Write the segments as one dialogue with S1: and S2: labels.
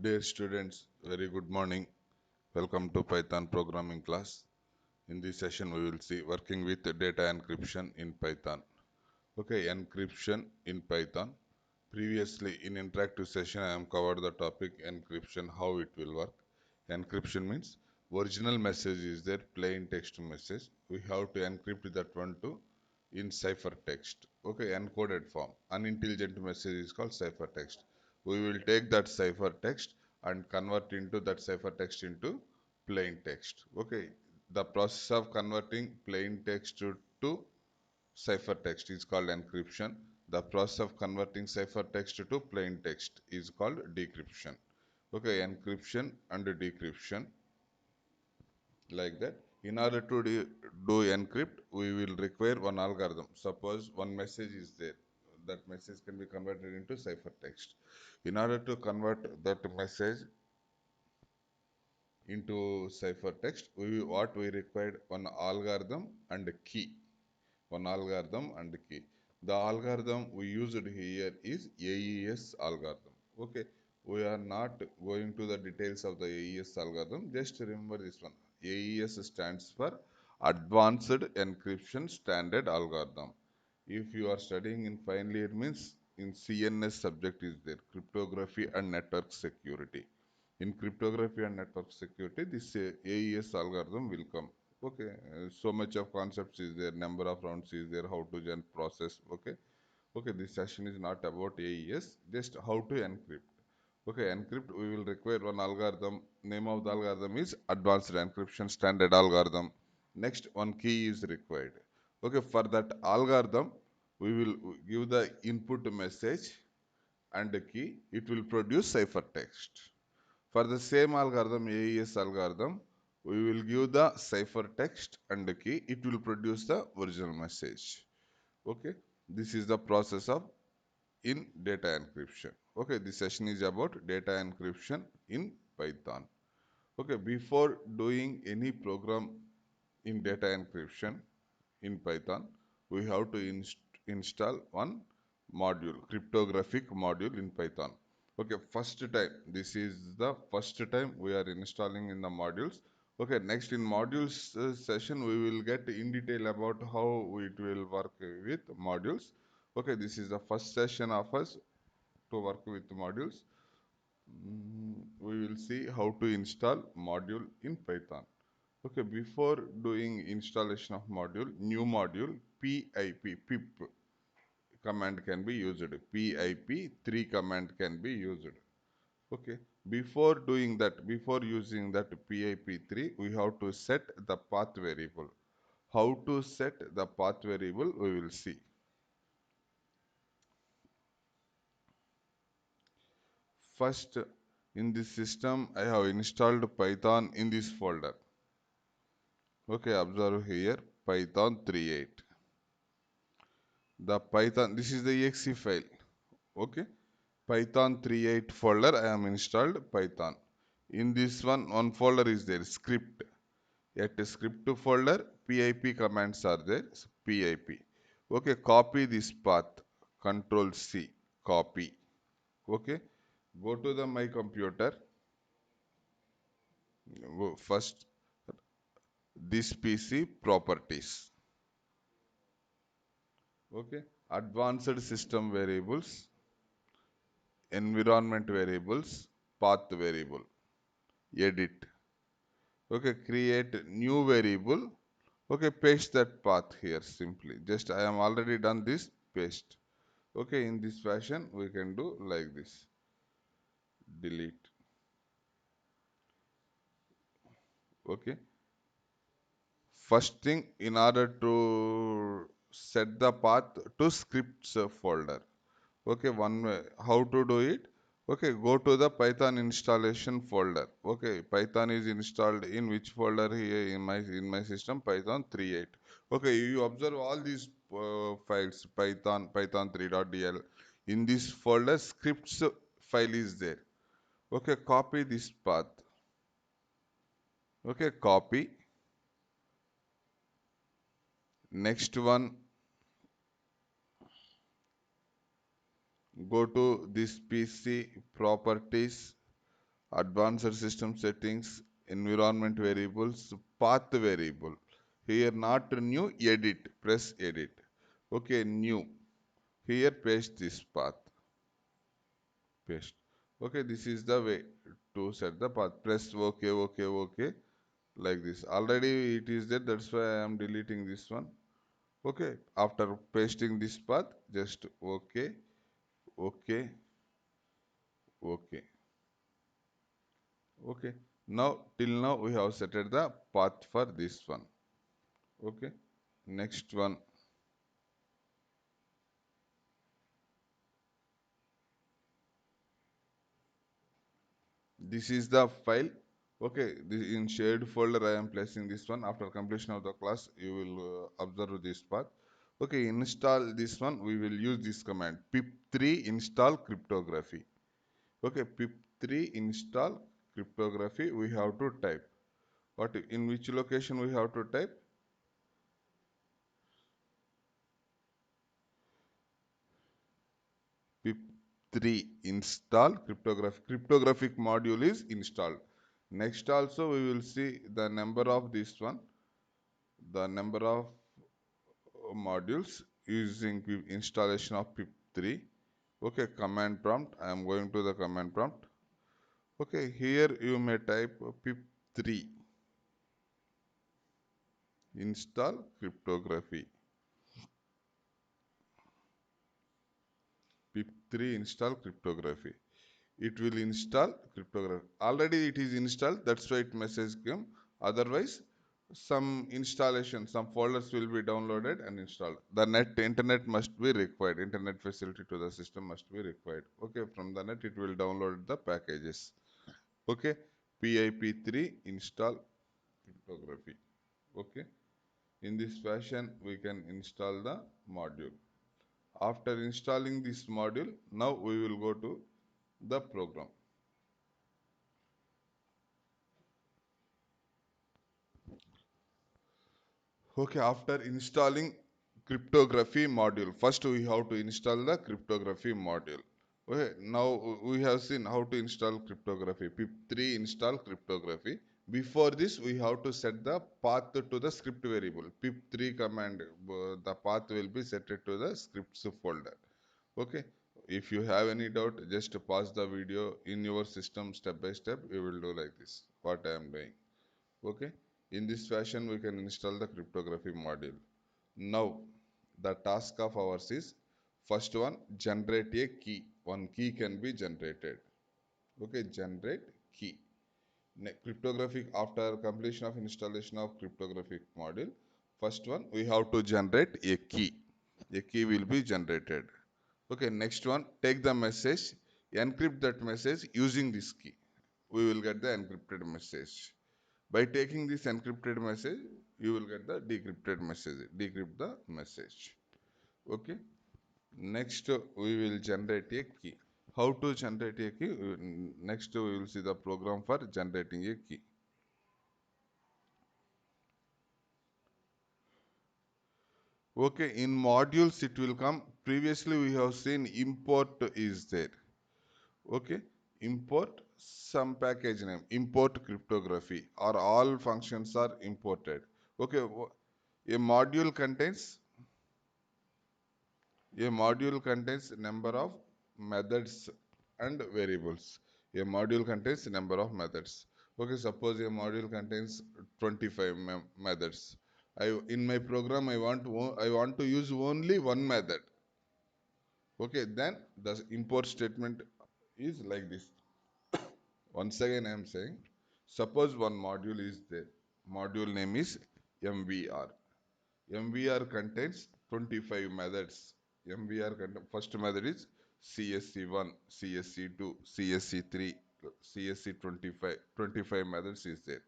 S1: Dear students, very good morning. Welcome to Python programming class. In this session, we will see working with data encryption in Python. Okay, encryption in Python. Previously, in interactive session, I am covered the topic encryption, how it will work. Encryption means original message is there, plain text message. We have to encrypt that one to in ciphertext. Okay, encoded form. Unintelligent message is called ciphertext. We will take that ciphertext and convert into that ciphertext into plain text. Okay, the process of converting plain text to ciphertext is called encryption. The process of converting ciphertext to plain text is called decryption. Okay, encryption and decryption like that. In order to do encrypt, we will require one algorithm. Suppose one message is there. That message can be converted into ciphertext. In order to convert that message into ciphertext, what we required one algorithm and a key. One algorithm and key. The algorithm we used here is AES algorithm. Okay, we are not going to the details of the AES algorithm. Just remember this one. AES stands for Advanced Encryption Standard Algorithm. If you are studying in final year means in CNS subject is there, cryptography and network security. In cryptography and network security, this AES algorithm will come. Okay, so much of concepts is there, number of rounds is there, how to gen process. Okay, okay, this session is not about AES, just how to encrypt. Okay, encrypt, we will require one algorithm. Name of the algorithm is Advanced Encryption Standard Algorithm. Next, one key is required. Okay, for that algorithm, we will give the input message and the key. It will produce ciphertext. For the same algorithm, AES algorithm, we will give the ciphertext and the key. It will produce the original message. Okay, this is the process of in data encryption. Okay, this session is about data encryption in Python. Okay, before doing any program in data encryption in Python, we have to install one module, cryptographic module in Python. Okay, first time, this is the first time we are installing in the modules. Okay, next in modules session, we will get in detail about how it will work with modules. Okay, this is the first session of us to work with modules. We will see how to install module in Python. Okay, before doing installation of module, new module, pip command can be used. Pip3 command can be used. Okay, before doing that, before using that pip3, we have to set the path variable. How to set the path variable, we will see. First, in this system, I have installed Python in this folder. Okay, observe here, Python 3.8. The Python, this is the exe file. Okay, Python 3.8 folder, I am installed Python. In this one folder is there, script. At a script folder, pip commands are there, pip. Okay, copy this path, Control C, copy. Okay, go to the my computer. First, this PC properties. Okay, advanced system variables, environment variables, path variable, edit. Okay, create new variable. Okay, paste that path here simply. Just I am already done this, paste. Okay, in this fashion we can do like this. Delete. Okay. First thing, in order to set the path to scripts folder. Okay, one way how to do it. Okay, go to the Python installation folder. Okay, Python is installed in which folder here in my system, Python 3.8. Okay, you observe all these files, Python 3.dl. In this folder, scripts file is there. Okay, copy this path. Okay, copy. Next one, go to this PC properties. advanced system settings, environment variables, path variable. Here not new, edit, press edit. Okay, new. Here paste this path, paste. Okay, this is the way to set the path. Press OK, OK, OK, like this. Already it is there, that's why I am deleting this one. Okay, after pasting this path, just OK, OK, OK. Okay. Now, till now we have set the path for this one. Okay. Next one. This is the file. Okay. This in shared folder I am placing this one. After completion of the class, you will observe this path. Okay. Install this one. We will use this command pip3 install cryptography. Okay. Pip3 install cryptography. We have to type. What in which location we have to type? pip3 install cryptographic. Cryptographic module is installed. Next also we will see the number of this one, the number of modules using installation of pip3. Okay, command prompt. I am going to the command prompt. Okay, here you may type pip3 install cryptography. pip3 install cryptography. It will install cryptography. Already it is installed, that's why it message came. Otherwise, some installation, some folders will be downloaded and installed. The internet must be required. Internet facility to the system must be required. Okay, from the net it will download the packages. Okay, PIP3 install cryptography. Okay, in this fashion we can install the module. After installing this module, now we will go to the program. Okay, after installing cryptography module, first we have to install the cryptography module. Okay, now we have seen how to install cryptography. pip3 install cryptography. Before this, we have to set the path to the script variable. pip3 command, the path will be set to the scripts folder. Okay, if you have any doubt, just pause the video in your system step by step. We will do like this, what I am doing. Okay, in this fashion we can install the cryptography module. Now the task of ours is first one, generate a key. One key can be generated. Okay, generate key. Cryptographic, after completion of installation of cryptographic module, first one we have to generate a key. A key will be generated. Okay, next one, take the message, encrypt that message using this key. We will get the encrypted message. By taking this encrypted message, you will get the decrypted message. Decrypt the message. Okay. Next, we will generate a key. How to generate a key? Next, we will see the program for generating a key. Okay, in modules it will come. Previously, we have seen import is there. Okay, import some package name, import cryptography, or all functions are imported. Okay, a module contains a module contains number of methods and variables. A module contains number of methods. Okay, suppose a module contains 25 methods. In my program I want to use only one method. Okay, then the import statement is like this. Once again I am saying, suppose one module is there. Module name is MVR. MVR contains 25 methods. First method is CSC1, CSC2, CSC3, CSC25. 25 methods is there.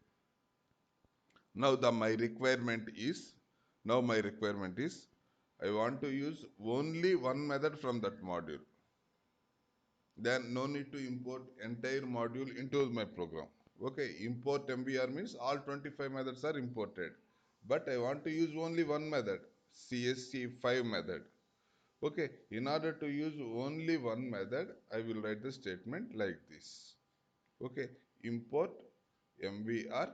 S1: Now my requirement is I want to use only one method from that module. Then no need to import entire module into my program. Okay, import MVR means all 25 methods are imported. But I want to use only one method, CSC5 method. Okay, in order to use only one method, I will write the statement like this. Okay, import MVR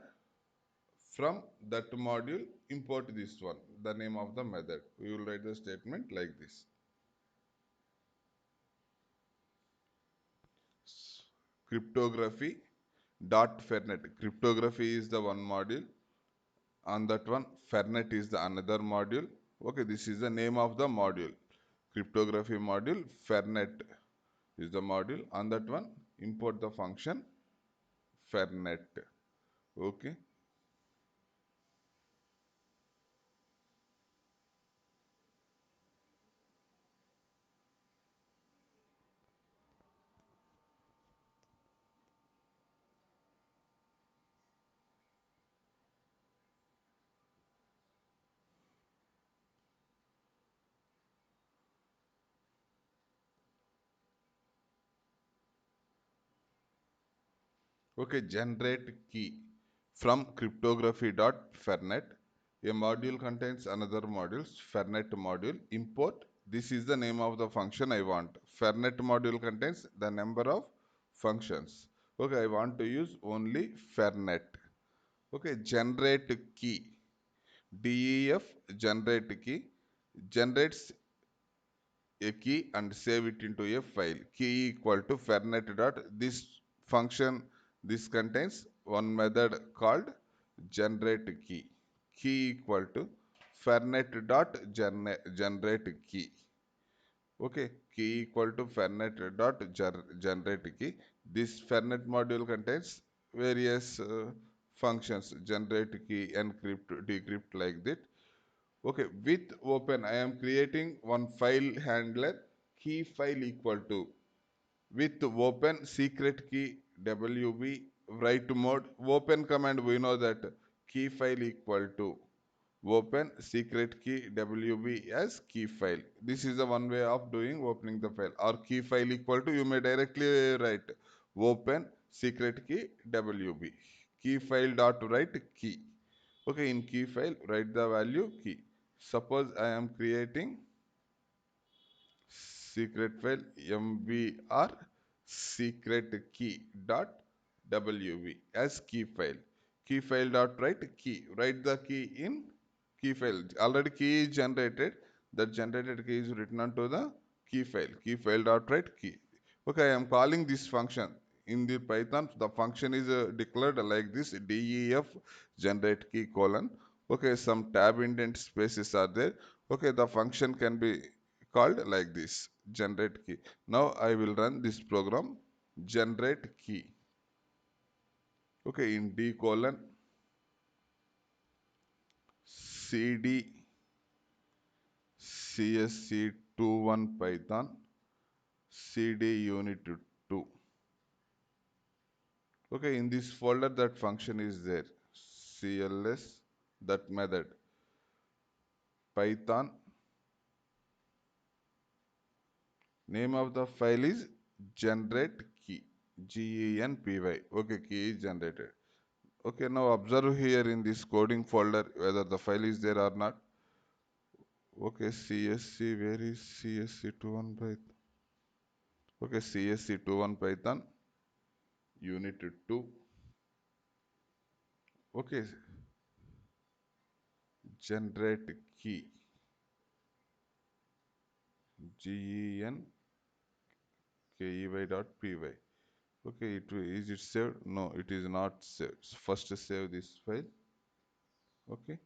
S1: from that module, import this one, the name of the method. We will write the statement like this. Cryptography dot fernet. Cryptography is the one module. On that one, fernet is the another module. Okay, this is the name of the module. Cryptography module, fernet is the module. On that one, import the function fernet. Okay. Okay, generate key from cryptography.fernet. A module contains another module, fernet module. Import. This is the name of the function I want. Fernet module contains the number of functions. Okay, I want to use only fernet. Okay, generate key. DEF generate key generates a key and save it into a file. Key equal to fernet dot. This function, this contains one method called generate key. Key equal to fernet dot generate key. Okay, key equal to fernet dot generate key. This fernet module contains various functions: generate key, encrypt, decrypt, like that. Okay, with open, I am creating one file handler, key file equal to, with open secret key wb write mode. Open command, we know that key file equal to open secret key wb as key file. This is the one way of doing opening the file. Or key file equal to, you may directly write open secret key wb. Key file dot write key. Okay, in key file, write the value key. Suppose I am creating secret file mvr secret key dot wv as key file. Key file dot write key. Write the key in key file. Already key is generated. That generated key is written onto the key file. Key file dot write key. Okay, I am calling this function. In the Python, the function is declared like this: def generate key colon. Okay, some tab indent spaces are there. Okay, the function can be called like this: generate key. Now I will run this program, generate key. Okay, in d colon cd csc21 python cd unit 2. Okay, in this folder that function is there, cls, that method, python. Name of the file is generate key, genpy. Okay, key is generated. Okay, now observe here in this coding folder whether the file is there or not. Okay, CSC, where is CSC21 Python? Okay, CSC21 Python, unit 2. Okay, generate key, genkey.py. Okay, is it saved? No, it is not saved. First save this file. Okay,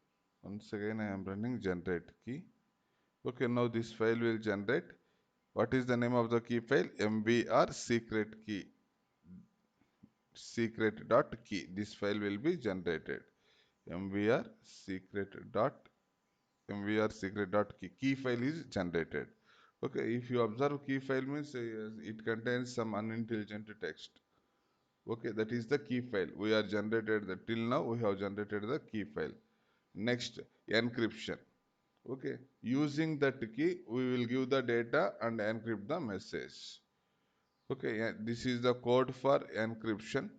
S1: once again I am running generate key. Okay, now this file will generate. What is the name of the key file? MVR secret key, secret dot key. This file will be generated. MVR secret dot MVR secret dot key. Key file is generated. Okay, if you observe, key file means it contains some unintelligent text. Okay, that is the key file. We are generated the, till now we have generated the key file. Next, encryption. Okay, using that key, we will give the data and encrypt the message. Okay, yeah, this is the code for encryption.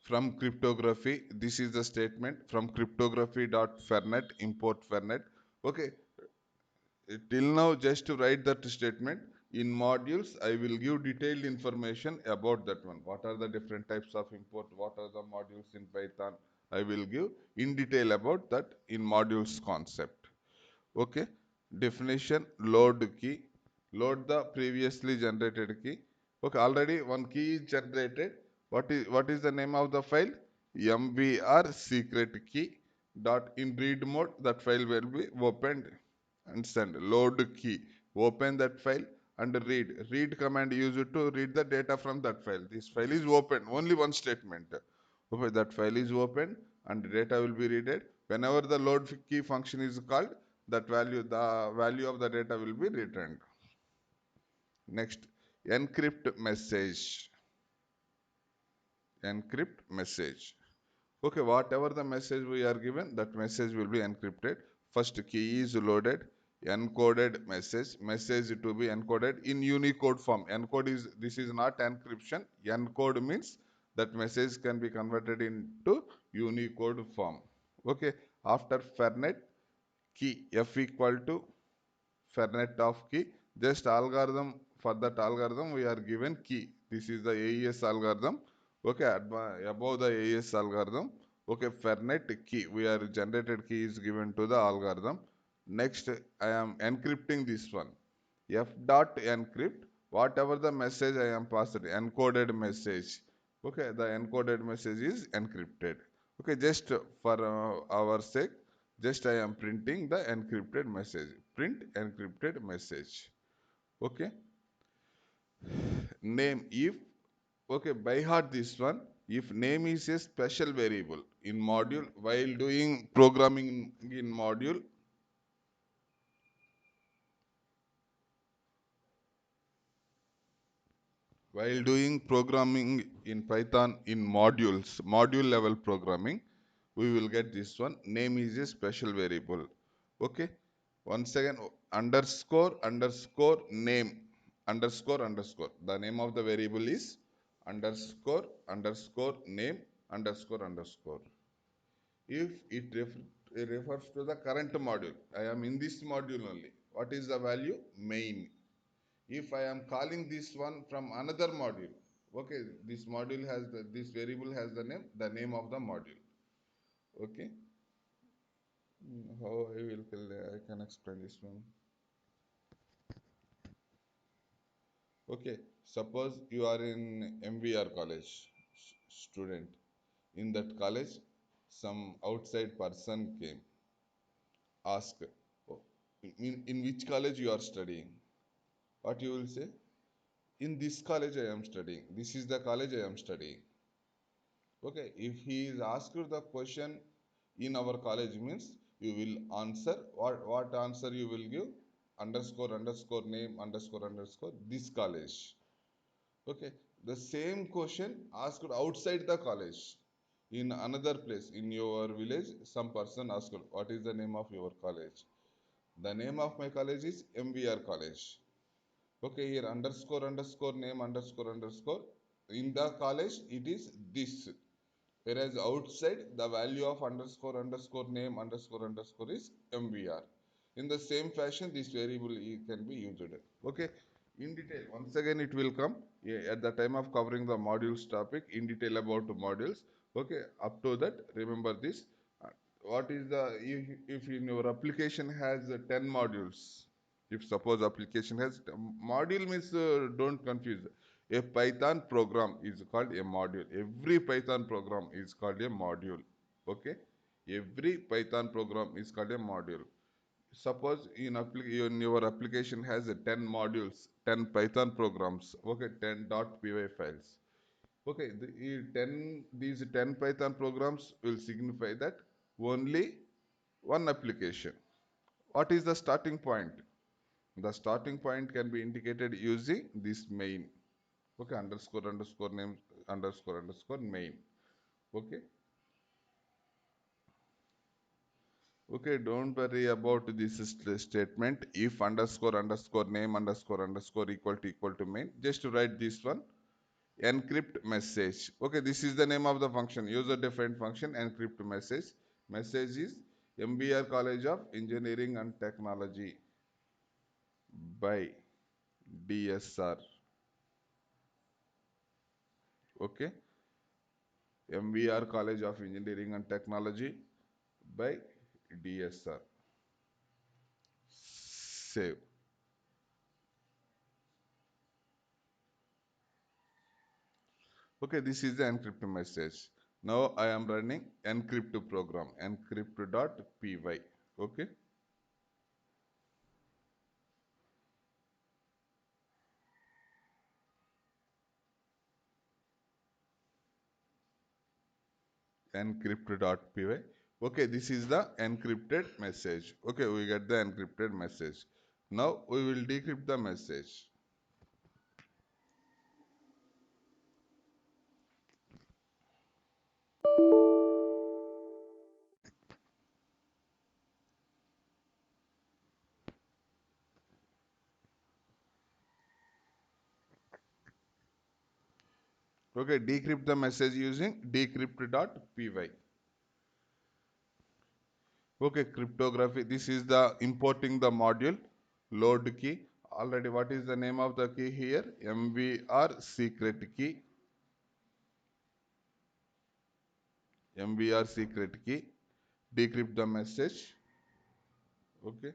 S1: From cryptography, this is the statement: from cryptography.fernet import fernet. Okay, till now just to write that statement. In modules, I will give detailed information about that one. What are the different types of import? What are the modules in Python? I will give in detail about that in modules concept. Okay. Definition, load key. Load the previously generated key. Okay, already one key is generated. What is the name of the file? MBR secret key dot in read mode. That file will be opened and send. Load key. Open that file and read. Read command used to read the data from that file. This file is open. Only one statement. Okay, that file is open and data will be read. Whenever the load key function is called, the value of the data will be returned. Next, encrypt message. Encrypt message. Okay, whatever the message we are given, that message will be encrypted. First key is loaded, encoded message. Message to be encoded in Unicode form. This is not encryption. Encode means that message can be converted into Unicode form. Okay, after Fernet key, F equal to Fernet of key. Just algorithm, for that algorithm we are given key. This is the AES algorithm. Okay, above the AES algorithm. Okay, Fernet key. We are generated key is given to the algorithm. Next, I am encrypting this one. F dot encrypt. Whatever the message I am passed, encoded message. Okay, the encoded message is encrypted. Okay, just for our sake, just I am printing the encrypted message. Print encrypted message. Okay. Name if, okay, by heart this one. If name is a special variable in module, while doing programming in Python in modules, module level programming, we will get this one. Name is a special variable. Okay. Once again, underscore, underscore, name, underscore, underscore. The name of the variable is underscore, underscore, name, underscore, underscore. If it refers to the current module, I am in this module only. What is the value? Main. If I am calling this one from another module, okay, this variable has the name of the module. Okay. How I can explain this one. Okay, suppose you are in MVR college student. In that college, some outside person came, ask, oh, in which college you are studying? What you will say? In this college I am studying. This is the college I am studying. Okay, if he is asked the question in our college means you will answer what answer you will give? Underscore, underscore, name, underscore, underscore, this college. Okay, the same question asked outside the college in another place in your village. Some person asked, what is the name of your college? The name of my college is MVR College. Okay, here underscore, underscore, name, underscore, underscore. In the college, it is this. Whereas outside, the value of underscore, underscore, name, underscore, underscore is MVR. In the same fashion, this variable can be used. Okay, in detail. Once again, it will come at the time of covering the modules topic in detail about the modules. Okay, up to that, remember this. What is the, if in your application has 10 modules, if suppose application has module means don't confuse. A Python program is called a module. Every Python program is called a module. Okay, every Python program is called a module. Suppose in your application has 10 modules, 10 Python programs. Okay, 10 .py files. Okay, these 10 Python programs will signify that only one application. What is the starting point? The starting point can be indicated using this main. Okay, underscore, underscore, name, underscore, underscore, main. Okay. Okay, don't worry about this statement. If underscore, underscore, name, underscore, underscore equal to main, just to write this one. Encrypt message. Okay, this is the name of the function. User defined function, encrypt message. Message is MBR College of Engineering and Technology. by DSR. Okay, MVR College of Engineering and Technology by DSR. Save. Okay, this is the encrypt message. Now I am running encrypt program, encrypt.py. Okay. Encrypt.py. Okay, this is the encrypted message. Okay, we get the encrypted message. Now we will decrypt the message. Okay, decrypt the message using decrypt.py. Okay, cryptography. This is the importing the module load key. Already, what is the name of the key here? MVR secret key. MVR secret key. Decrypt the message. Okay.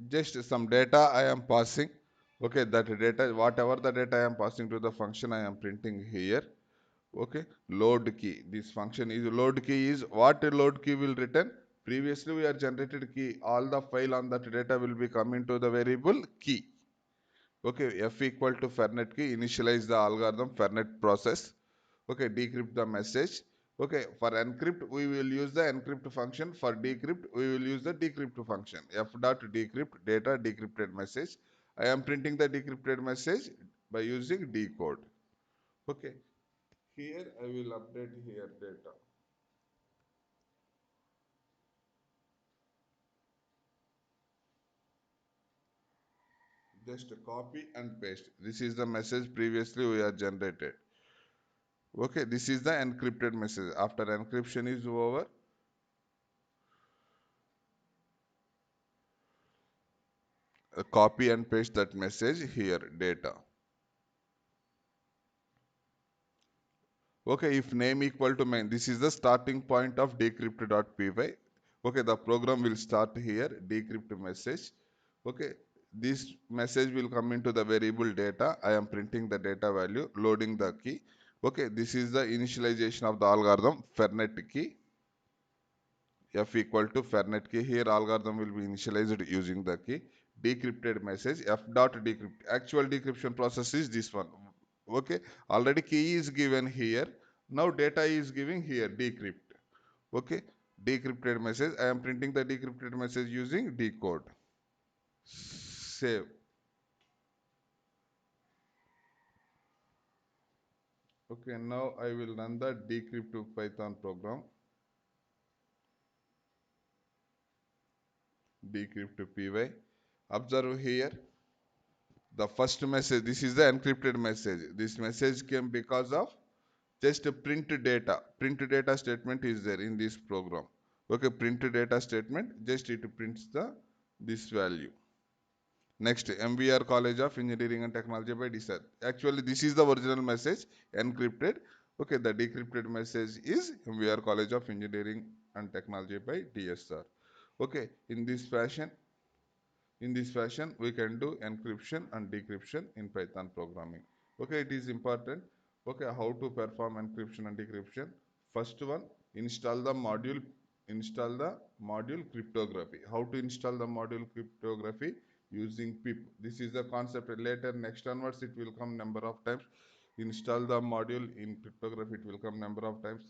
S1: Just some data I am passing. Okay, that data, whatever the data I am passing to the function, I am printing here. Okay, load key. This function is load key is what load key will return. Previously we are generated key. All the file on that data will be coming to the variable key. Okay, F equal to Fernet key. Initialize the algorithm Fernet process. Okay, decrypt the message. Okay, for encrypt, we will use the encrypt function. For decrypt, we will use the decrypt function. F dot decrypt data decrypted message. I am printing the decrypted message by using decode. Okay, here I will update here data. Just copy and paste. This is the message previously we have generated. Okay, this is the encrypted message. After encryption is over, copy and paste that message here, data. Okay, if name equal to main, this is the starting point of decrypt.py. Okay, the program will start here, decrypt message. Okay, this message will come into the variable data. I am printing the data value, loading the key. Okay, this is the initialization of the algorithm, Fernet key. F equal to Fernet key. Here algorithm will be initialized using the key. Decrypted message F dot decrypt. Actual decryption process is this one. Okay, already key is given here. Now data is giving here decrypt. Okay, decrypted message. I am printing the decrypted message using decode. Save. Okay, now I will run the decrypt to Python program. Decrypt to py. Observe here. The first message, this is the encrypted message. This message came because of just a print data. Print data statement is there in this program. Okay, print data statement, just it prints the this value. Next, MVR College of Engineering and Technology by DSR. Actually, this is the original message encrypted. Okay, the decrypted message is MVR College of Engineering and Technology by DSR. Okay, in this fashion, we can do encryption and decryption in Python programming. Okay, it is important. Okay, how to perform encryption and decryption? First one, install the module. Install the module cryptography. How to install the module cryptography? Using pip. This is the concept. Later, next onwards, it will come number of times. Install the module in cryptography. It will come number of times.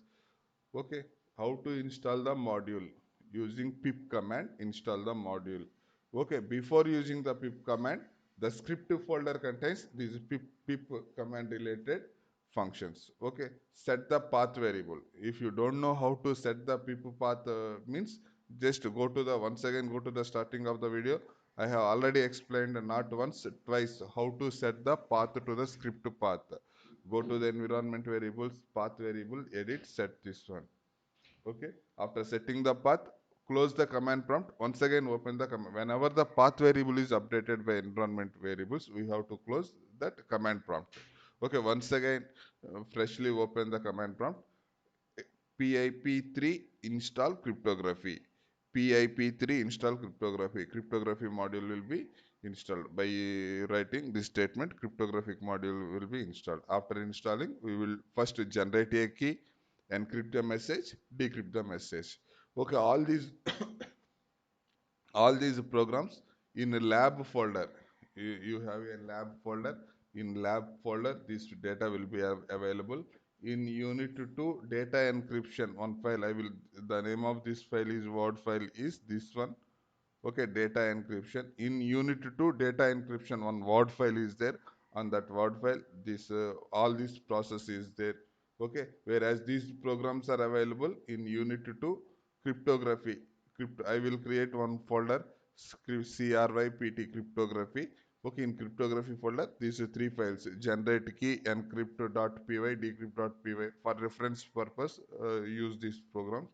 S1: Okay, how to install the module? Using pip command, install the module. Okay, before using the pip command, the script folder contains these pip command related functions. Okay, set the path variable. If you don't know how to set the pip path means, just go to the, once again, go to the starting of the video. I have already explained not once, twice how to set the path to the script path. Go to the environment variables, path variable, edit, set this one. Okay, After setting the path, close the command prompt. Once again, open the command. Whenever the path variable is updated by environment variables, we have to close that command prompt. Okay, once again, freshly open the command prompt. PIP3 install cryptography. PIP3 install cryptography. Cryptography module will be installed. By writing this statement, cryptographic module will be installed. After installing, we will first generate a key, encrypt a message, decrypt the message. Okay, all these programs in a lab folder. You have a lab folder. In lab folder, this data will be available. In unit 2 data encryption, one file, the name of this file is word file is this one. Okay, data encryption. In unit 2 data encryption, one word file is there. On that word file, this all this process is there. Okay, whereas these programs are available in unit 2 cryptography. I will create one folder, CRYPT cryptography. Okay, in cryptography folder, these are three files: generate key, encrypt.py, decrypt.py. For reference purpose, use these programs.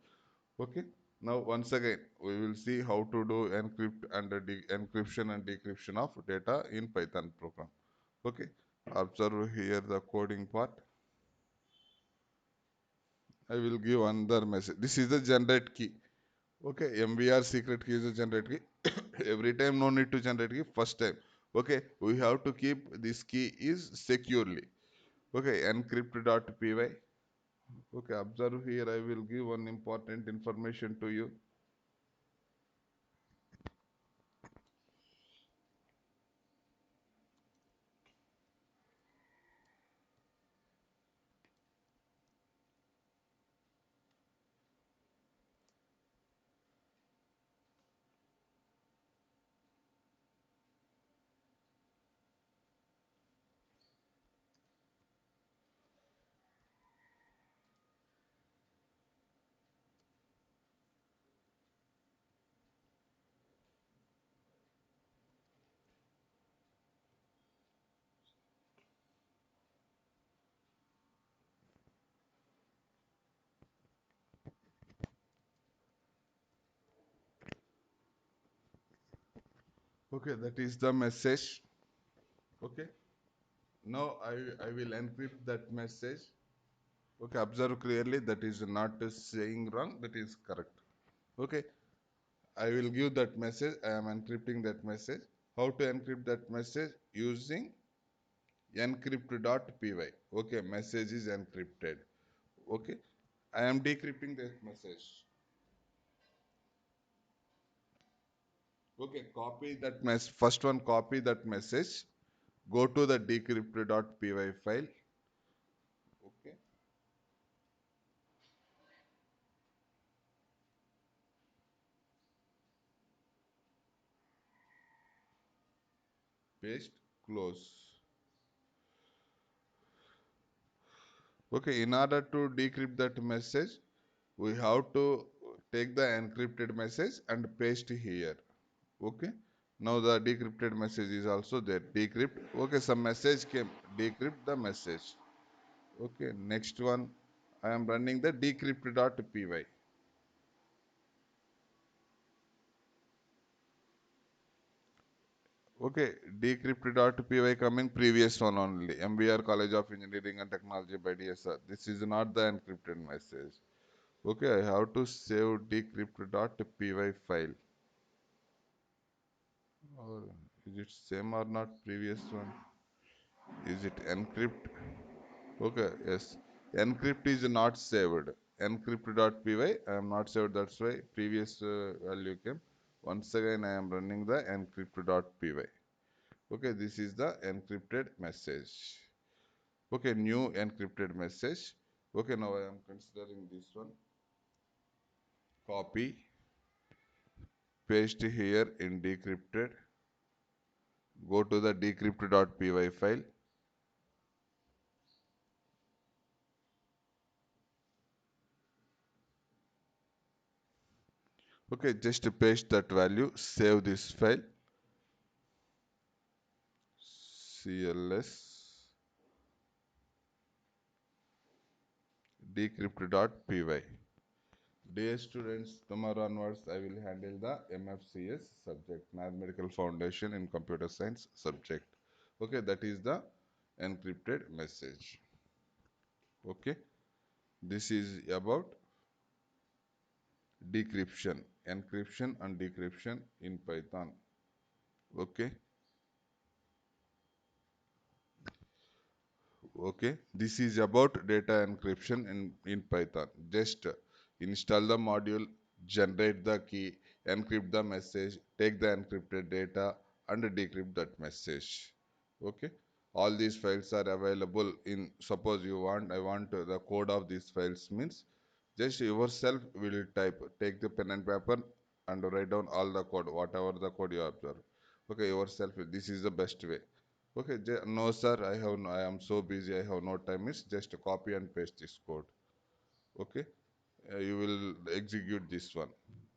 S1: Okay. Now, once again, we will see how to do encryption and decryption of data in Python program. Okay. Observe here the coding part. I will give another message. This is the generate key. Okay. MVR secret key is a generate key. Every time no need to generate key. First time. Okay. We have to keep this key is securely. Okay. Encrypt.py. Okay. Observe here. I will give one important information to you. Okay. That is the message. Okay. Now I will encrypt that message. Okay, observe clearly that is not saying wrong, that is correct. Okay, I will give that message. I am encrypting that message. How to encrypt that message? Using encrypt.py. Okay, message is encrypted. Okay, I am decrypting that message. Okay, copy that mess. First one, copy that message. Go to the decrypt.py file. Okay, paste, close. Okay, in order to decrypt that message, we have to take the encrypted message and paste here. Okay, now the decrypted message is also there. Decrypt. Okay, some message came. Decrypt the message. Okay, next one, I am running the decrypt.py. Okay, decrypt.py coming previous one only. MBR College of Engineering and Technology by DSR. This is not the encrypted message. Okay, I have to save decrypt.py file. Or is it same or not previous one? Is it encrypt? Okay, yes. Encrypt is not saved. Encrypt.py, I am not saved, that's why previous value came. Once again, I am running the encrypt.py. Okay, this is the encrypted message. Okay, new encrypted message. Okay, now I am considering this one. Copy, paste here in decrypted. Go to the decrypt.py file. Okay, just paste that value, save this file, cls decrypt.py. Dear students, tomorrow onwards I will handle the MFCS subject, Mathematical Foundation in Computer Science subject. Okay, that is the encrypted message. Okay, this is about decryption, encryption and decryption in Python. Okay, okay, this is about data encryption in Python. Just install the module, generate the key, encrypt the message, take the encrypted data and decrypt that message. Okay, all these files are available in, suppose you want, I want the code of these files means just yourself will type, take the pen and paper and write down all the code, whatever the code you observe. Okay, yourself, this is the best way. Okay, no sir, I am so busy, I have no time. Is just copy and paste this code. Okay, you will execute this one.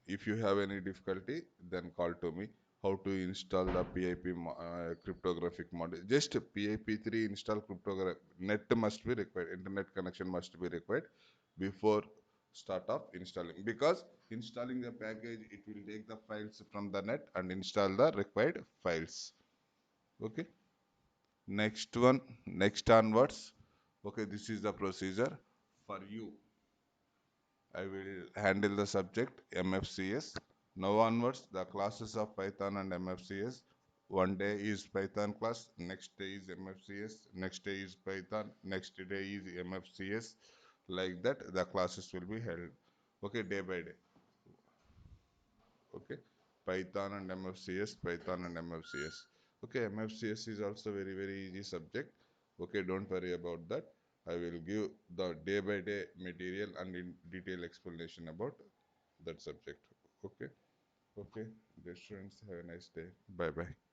S1: If you have any difficulty, then call to me. How to install the PIP cryptographic module? Just PIP3 install cryptography. Net must be required. Internet connection must be required before start of installing. Because installing the package, it will take the files from the net and install the required files. Okay. Next one, next onwards. Okay, this is the procedure for you. I will handle the subject MFCS. Now onwards, the classes of Python and MFCS. One day is Python class, next day is MFCS, next day is Python, next day is MFCS. Like that, the classes will be held. Okay, day by day. Okay, Python and MFCS, Python and MFCS. Okay, MFCS is also very easy subject. Okay, don't worry about that. I will give the day by day material and in detail explanation about that subject. Okay, okay, dear students, have a nice day. Bye bye.